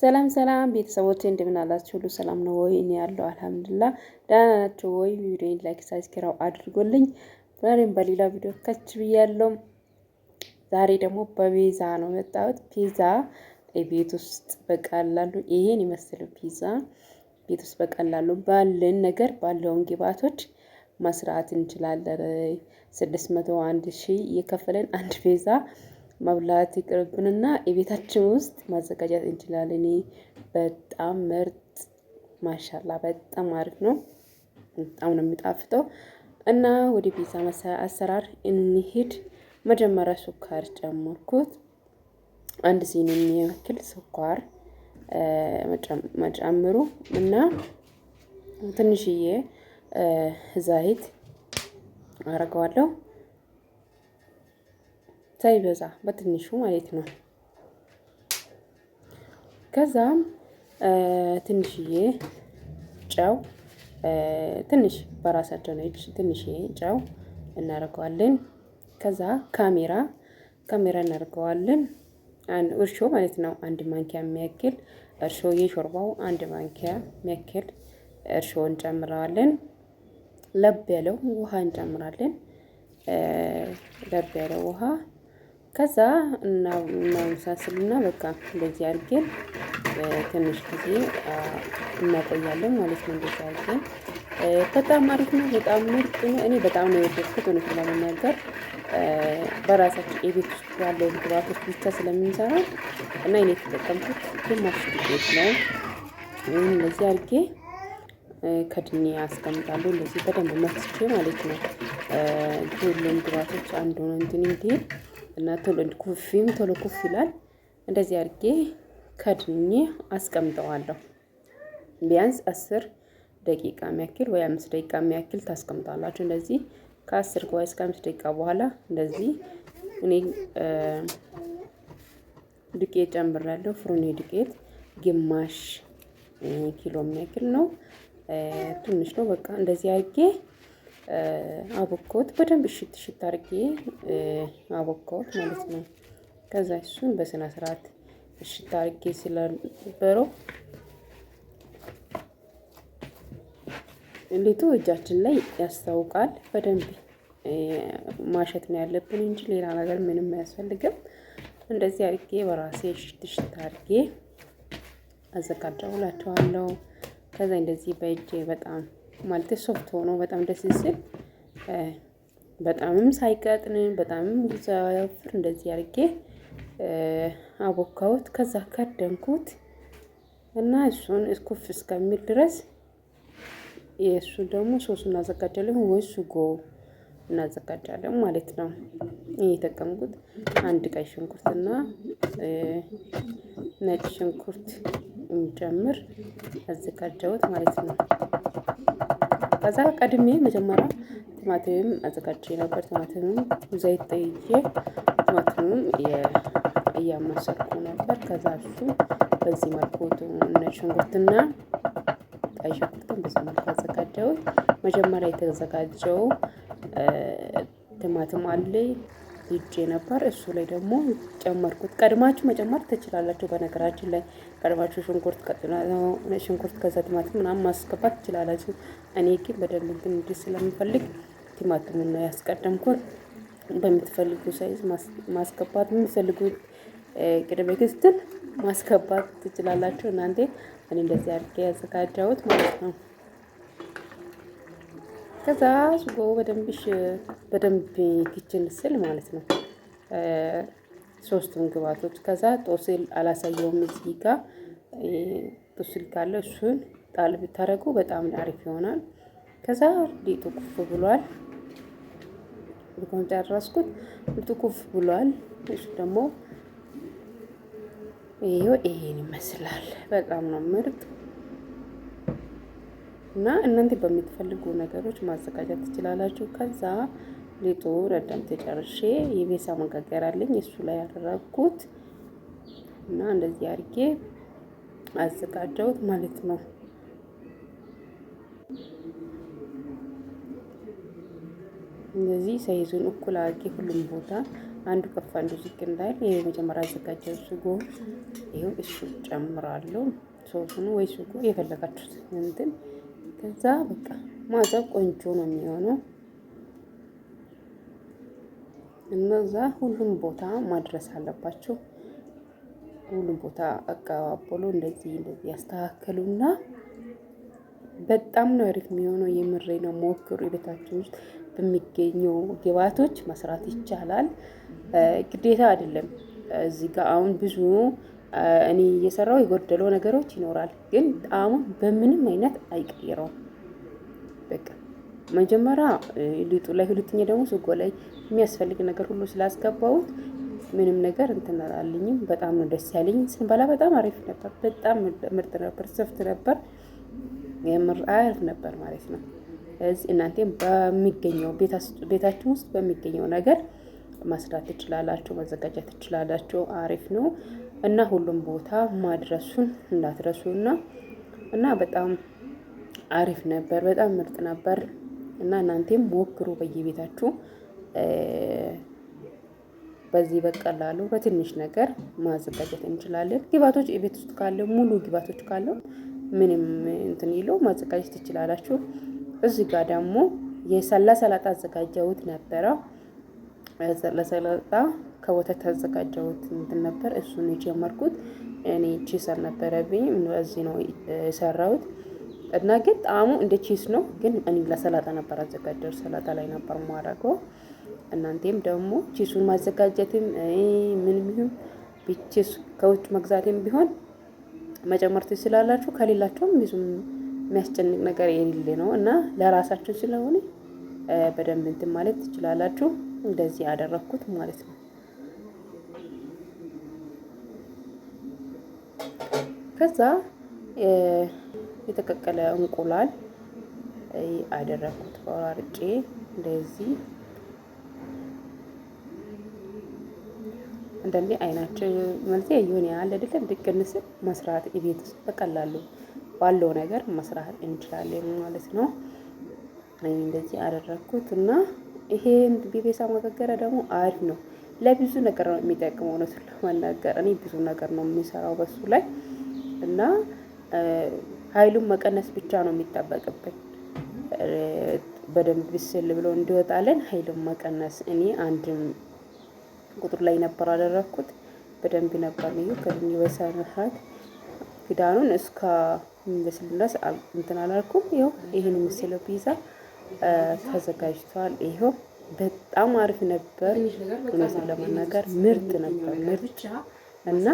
ሰላም ሰላም ቤተሰቦቼ እንደምን አላችሁ? ሁሉ ሰላም ነው ወይ? እኔ ያለው አልሐምዱሊላህ ደህና ናችሁ ወይ? ቪዲዮን ላይክ ሳብስክራይብ አድርጎልኝ ዛሬም በሌላ ቪዲዮ ከች ብያለሁ። ዛሬ ደግሞ በፒዛ ነው የመጣሁት። ፒዛ ቤት ውስጥ በቀላሉ ይሄን ይመስል ፒዛ ቤት ውስጥ በቀላሉ ባለን ነገር ባለውን ግብአቶች መስራት እንችላለን። 601,000 እየከፈለን አንድ ፒዛ መብላት ይቅርብንና የቤታችን ውስጥ ማዘጋጀት እንችላለን። እኔ በጣም ምርጥ ማሻላ በጣም አሪፍ ነው። በጣም ነው የሚጣፍጠው። እና ወደ ፒዛ አሰራር እንሂድ። መጀመሪያ ስኳር ጨመርኩት። አንድ ሲኒ የሚያክል ስኳር መጨመሩ እና ትንሽዬ ዘይት አረገዋለሁ። ሳይበዛ በትንሹ ማለት ነው። ከዛም ትንሽዬ ጨው ትንሽ በራሳቸው ነው ትንሽዬ ጨው እናደርገዋለን። ከዛ ካሜራ እናደርገዋለን። እርሾ ማለት ነው። አንድ ማንኪያ የሚያክል እርሾ የሾርባው አንድ ማንኪያ የሚያክል እርሾ እንጨምረዋለን። ለብ ያለው ውሃ እንጨምራለን። ለብ ያለው ውሃ ከዛ እናመሳስልና በቃ እንደዚህ አድርገን ትንሽ ጊዜ እናቆያለን ማለት ነው። እንደዚህ አድርገን በጣም አሪፍ ነው። በጣም ምርጥ ነው። እኔ በጣም ነው የወደድኩት እውነት ለመናገር በራሳችን የቤት ውስጥ ያለው ግብአቶች ብቻ ስለምንሰራ እና እኔ የተጠቀምኩት ግማሽ ዱቄት ነው። እንደዚህ አድርጌ ከድኜ አስቀምጣለሁ። እንደዚህ በደንብ መፍቼ ማለት ነው። ሁሉም ግብአቶች አንዱ ነው እንትን እንዲል እና ቶሎ ኩፍ ይላል። እንደዚህ አድርጌ ከድኜ አስቀምጠዋለሁ። ቢያንስ 10 ደቂቃ የሚያክል ወይ 5 ደቂቃ የሚያክል ታስቀምጣላችሁ። እንደዚህ ከ10 ወይ እስከ 5 ደቂቃ በኋላ እንደዚህ እኔ ዱቄት ጨምራለሁ። ፍሩኔ ዱቄት ግማሽ ኪሎ የሚያክል ነው። ትንሽ ነው። በቃ እንደዚህ አድርጌ አቦካሁት። በደንብ እሽት አድርጌ አቦካሁት ማለት ነው። ከዛ እሱን በስነ ስርዓት እሽት አድርጌ ስለነበረው ሊጡ እጃችን ላይ ያስታውቃል። በደንብ ማሸት ነው ያለብን እንጂ ሌላ ነገር ምንም አያስፈልግም። እንደዚህ አድርጌ በራሴ እሽት አድርጌ አዘጋጃውላችኋለሁ። ከዛ እንደዚህ በእጄ በጣም ማለት ሶፍት ሆኖ በጣም ደስ ሲል በጣምም ሳይቀጥን በጣምም ሳይወፍር እንደዚህ አድርጌ አቦካሁት። ከዛ ከደንኩት እና እሱን እስኩፍ እስከሚል ድረስ የእሱ ደግሞ ሶስ እናዘጋጃለን ወይ ሱጎ እናዘጋጃለን ማለት ነው። ይሄ የተጠቀምኩት አንድ ቀይ ሽንኩርትና ነጭ ሽንኩርት እንጨምር አዘጋጀሁት ማለት ነው። ከዛ ቀድሜ መጀመሪያ ቲማቲም አዘጋጅቼ ነበር። ቲማቲምም ዘይት ጠይቄ ቲማቲምም እያማሰልኩ ነበር። ከዛ እሱ በዚህ መልኩ ነጭ ሽንኩርትና ቀይ ሽንኩርትን በዚህ መልኩ አዘጋጀሁት። መጀመሪያ የተዘጋጀው ቲማቲም አለ ይዤ ነበር። እሱ ላይ ደግሞ ጨመርኩት። ቀድማችሁ መጨመር ትችላላችሁ። በነገራችን ላይ ቀድማችሁ ሽንኩርት ከዛ ቲማቲም ምናምን ማስገባት ትችላላችሁ። እኔ ግን በደንብ እንትን ስለምፈልግ ቲማቲሙን ነው ያስቀደምኩት። በምትፈልጉ ሳይዝ ማስገባት የምትፈልጉት ቅድመ ክትትል ማስገባት ትችላላችሁ። እናንተ እኔ እንደዚህ አድርጌ ያዘጋጀሁት ማለት ነው። ከዛ ሱጎ በደንብ ኪችን ስል ማለት ነው። ሶስቱም ግብአቶች ከዛ ጦስል አላሳየውም እዚህ ጋር ጦስል ካለ እሱን ጣል ብታረጉ በጣም አሪፍ ይሆናል። ከዛ ሊጡ ኩፍ ብሏል። ልቆን ጨረስኩት። ሊጡ ኩፍ ብሏል። እሱ ደግሞ ይሄን ይመስላል። በጣም ነው ምርጥ እና እናንተ በምትፈልጉ ነገሮች ማዘጋጀት ትችላላችሁ። ከዛ ሊጡ ረዳም ተጨርሼ የቤሳ መጋገር አለኝ እሱ ላይ ያደረኩት እና እንደዚህ አድርጌ አዘጋጀሁት ማለት ነው። እንደዚህ ሳይዙን እኩል አድርጌ ሁሉም ቦታ አንዱ ከፍ አንዱ ዝቅ እንዳይል ይሄ መጀመሪያ አዘጋጀው ስጎ ይሄው እሱ ጨምራለሁ። ሶሱን ወይ ስጎ የፈለጋችሁት እንትን ከዛ በቃ ማዛው ቆንጆ ነው የሚሆነው። እነዛ ሁሉም ቦታ ማድረስ አለባችሁ። ሁሉም ቦታ አቀባበሉ እንደዚህ ያስተካከሉና በጣም ነው አሪፍ የሚሆነው። የምሬ ነው። ሞክሩ። የቤታችሁ ውስጥ በሚገኘው ግብአቶች መስራት ይቻላል። ግዴታ አይደለም። እዚህ ጋር አሁን ብዙ እኔ እየሰራው የጎደለው ነገሮች ይኖራል፣ ግን ጣዕሙን በምንም አይነት አይቀይረውም። በቃ መጀመሪያ ሊጡ ላይ፣ ሁለተኛ ደግሞ ስጎ ላይ የሚያስፈልግ ነገር ሁሉ ስላስገባሁት ምንም ነገር እንትን አላለኝም። በጣም ነው ደስ ያለኝ። ስንበላ በጣም አሪፍ ነበር። በጣም ምርጥ ነበር። ሰፍት ነበር። የምር አሪፍ ነበር ማለት ነው። ስለዚህ እናንተም በሚገኘው ቤታችሁ ውስጥ በሚገኘው ነገር መስራት ትችላላችሁ፣ መዘጋጀት ትችላላችሁ። አሪፍ ነው እና ሁሉም ቦታ ማድረሱን እንዳትረሱና እና በጣም አሪፍ ነበር። በጣም ምርጥ ነበር እና እናንተም ሞክሩ በየቤታችሁ። በዚህ በቀላሉ በትንሽ ነገር ማዘጋጀት እንችላለን። ግብአቶች የቤት ውስጥ ካለው ሙሉ ግብአቶች ካለው ምንም እንትን ይለው ማዘጋጀት ትችላላችሁ። እዚህ ጋር ደግሞ ለሰላጣ አዘጋጀሁት ነበረ። ለሰላጣ ከወተት አዘጋጀሁት እንትን ነበር። እሱን የጀመርኩት እኔ ቺስ አልነበረብኝ፣ እዚህ ነው የሰራሁት እና ግን ጣዕሙ እንደ ቺስ ነው። ግን እኔ ለሰላጣ ነበር አዘጋጀሁት። ሰላጣ ላይ ነበር ማረገው። እናንተም ደግሞ ቺሱን ማዘጋጀትም ምንም ይሁን ቺስ ከውጭ መግዛትም ቢሆን መጨመር ትችላላችሁ። ከሌላችሁም ብዙም የሚያስጨንቅ ነገር የሌለ ነው እና ለራሳችሁ ስለሆነ በደንብ እንትን ማለት ትችላላችሁ። እንደዚህ ያደረኩት ማለት ነው። ከዛ የተቀቀለ እንቁላል አደረኩት ቆራርጬ እንደዚህ። አንዳንዴ አይናቸው ማለት የሆነ ያለ አይደለም ድቅንስ መስራት ቤት ውስጥ በቀላሉ ባለው ነገር መስራት እንችላለን ማለት ነው። እንደዚህ አደረኩት እና ይሄን ቢቤሳ መጋገሪያ ደግሞ አሪፍ ነው። ለብዙ ነገር ነው የሚጠቅመው ነው ለማናገር። እኔ ብዙ ነገር ነው የሚሰራው በሱ ላይ እና ኃይሉን መቀነስ ብቻ ነው የሚጠበቅብን። በደንብ ብስል ብሎ እንዲወጣለን ኃይሉን መቀነስ። እኔ አንድም ቁጥር ላይ ነበር አደረኩት። በደንብ ነበር ነው ከድኝ በሰራhat ክዳኑን እስከ እንደስልላስ እንትን አላልኩም። ይሄው ይሄን ምስል ፒዛ ተዘጋጅቷል። ይሄው በጣም አሪፍ ነበር። እውነቱን ለመናገር ምርጥ ነበር። ምርጥ እና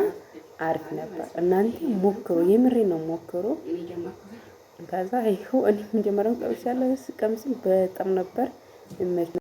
አሪፍ ነበር። እናንተ ሞክሩ። የምሬ ነው ሞክሩ። ከዛ ይሄው እኔ መጀመሪያው ቀምሻለሁ። ቀምስ በጣም ነበር